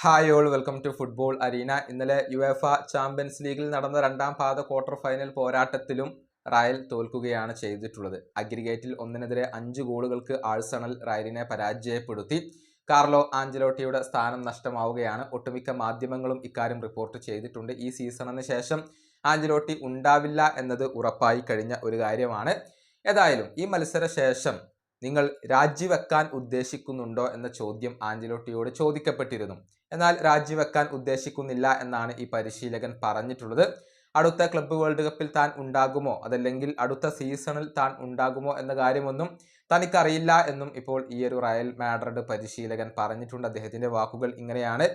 Hi all, welcome to football arena. ഇന്നലെ UEFA champions ലീഗിൽ നടന്ന രണ്ടാം പാദ ക്വാർട്ടർ ഫൈനൽ പോരാട്ടത്തിലും റയൽ തോൽക്കുകയാണ് ചെയ്തിട്ടുള്ളത്. അഗ്രിഗേറ്റിൽ 1-5 ഗോളുകൾക്ക് ആഴ്സണൽ റയലിനെ പരാജയപ്പെടുത്തി. കാർലോ ആഞ്ചലോട്ടിയുടെ സ്ഥാനം നഷ്ടമാവുകയാണ്. ഒട്ടുമിക്ക മാധ്യമങ്ങളും ഇക്കാര്യം റിപ്പോർട്ട് ചെയ്തിട്ടുണ്ട്. ഈ സീസണിന് ശേഷം ആഞ്ചലോട്ടി ഉണ്ടാവില്ല എന്നത് ഉറപ്പായി കഴിഞ്ഞ ഒരു കാര്യമാണ്. ഏതായാലും ഈ മത്സര ശേഷം നിങ്ങൾ രാജിവെക്കാൻ ഉദ്ദേശിക്കുന്നുണ്ടോ എന്ന ചോദ്യം ആഞ്ചലോട്ടിയോട് ചോദിക്കപ്പെട്ടിരുന്നു. എന്നാൽ രാജിവെക്കാൻ ഉദ്ദേശിക്കുന്നില്ല എന്നാണ് ഈ പരിശീലകൻ പറഞ്ഞിട്ടുള്ളത്. അടുത്ത ക്ലബ്ബ് വേൾഡ് കപ്പിൽ താൻ ഉണ്ടാകുമോ, അതല്ലെങ്കിൽ അടുത്ത സീസണിൽ താൻ ഉണ്ടാകുമോ എന്ന കാര്യമൊന്നും തനിക്കറിയില്ല എന്നും ഇപ്പോൾ ഈ ഒരു റയൽ മാഡ്രിഡ് പരിശീലകൻ പറഞ്ഞിട്ടുണ്ട്. അദ്ദേഹത്തിന്റെ വാക്കുകൾ ഇങ്ങനെയാണ്: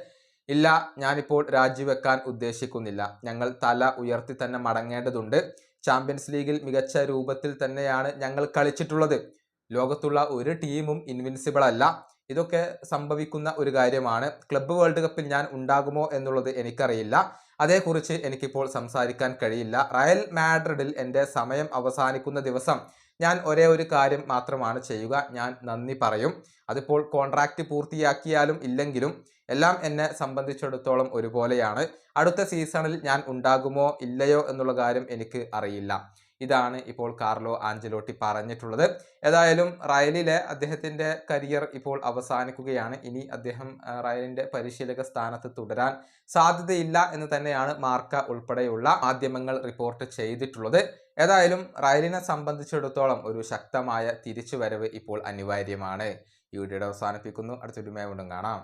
ഇല്ല, ഞാനിപ്പോൾ രാജിവെക്കാൻ ഉദ്ദേശിക്കുന്നില്ല. ഞങ്ങൾ തല ഉയർത്തി തന്നെ മടങ്ങേണ്ടതുണ്ട്. ചാമ്പ്യൻസ് ലീഗിൽ മികച്ച രൂപത്തിൽ തന്നെയാണ് ഞങ്ങൾ കളിച്ചിട്ടുള്ളത്. ലോകത്തുള്ള ഒരു ടീമും ഇൻവിൻസിബിൾ അല്ല. ഇതൊക്കെ സംഭവിക്കുന്ന ഒരു കാര്യമാണ്. ക്ലബ്ബ് വേൾഡ് കപ്പിൽ ഞാൻ ഉണ്ടാകുമോ എന്നുള്ളത് എനിക്കറിയില്ല. അതേക്കുറിച്ച് എനിക്കിപ്പോൾ സംസാരിക്കാൻ കഴിയില്ല. റയൽ മാഡ്രിഡിൽ എൻ്റെ സമയം അവസാനിക്കുന്ന ദിവസം ഞാൻ ഒരേ ഒരു കാര്യം മാത്രമാണ് ചെയ്യുക. ഞാൻ നന്ദി പറയും. അതിപ്പോൾ കോൺട്രാക്റ്റ് പൂർത്തിയാക്കിയാലും ഇല്ലെങ്കിലും എല്ലാം എന്നെ സംബന്ധിച്ചിടത്തോളം ഒരുപോലെയാണ്. അടുത്ത സീസണിൽ ഞാൻ ഉണ്ടാകുമോ ഇല്ലയോ എന്നുള്ള കാര്യം എനിക്ക് അറിയില്ല. ഇതാണ് ഇപ്പോൾ കാർലോ ആഞ്ചലോട്ടി പറഞ്ഞിട്ടുള്ളത്. ഏതായാലും റയലിലെ അദ്ദേഹത്തിൻ്റെ കരിയർ ഇപ്പോൾ അവസാനിക്കുകയാണ്. ഇനി അദ്ദേഹം റയലിൻ്റെ പരിശീലക സ്ഥാനത്ത് തുടരാൻ സാധ്യതയില്ല എന്ന് തന്നെയാണ് മാർക്ക ഉൾപ്പെടെയുള്ള മാധ്യമങ്ങൾ റിപ്പോർട്ട് ചെയ്തിട്ടുള്ളത്. ഏതായാലും റയലിനെ സംബന്ധിച്ചിടത്തോളം ഒരു ശക്തമായ തിരിച്ചുവരവ് ഇപ്പോൾ അനിവാര്യമാണ്. ഈ വീഡിയോയുടെ അവസാനിപ്പിക്കുന്നു. അടുത്തൊരു വീണ്ടും കാണാം.